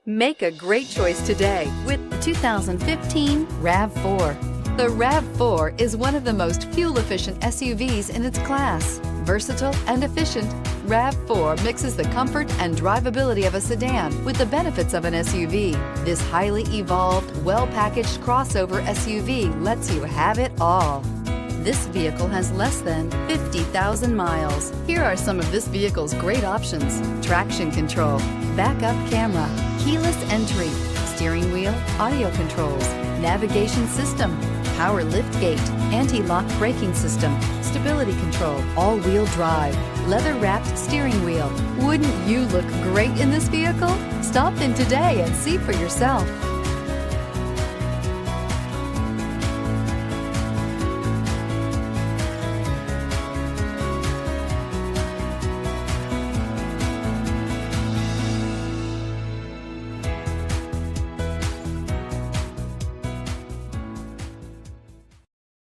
Make a great choice today with the 2015 RAV4. The RAV4 is one of the most fuel-efficient SUVs in its class. Versatile and efficient, RAV4 mixes the comfort and drivability of a sedan with the benefits of an SUV. This highly evolved, well-packaged crossover SUV lets you have it all. This vehicle has less than 50,000 miles. Here are some of this vehicle's great options: traction control, backup camera, keyless entry, steering wheel audio controls, navigation system, power liftgate, anti-lock braking system, stability control, all-wheel drive, leather-wrapped steering wheel. Wouldn't you look great in this vehicle? Stop in today and see for yourself.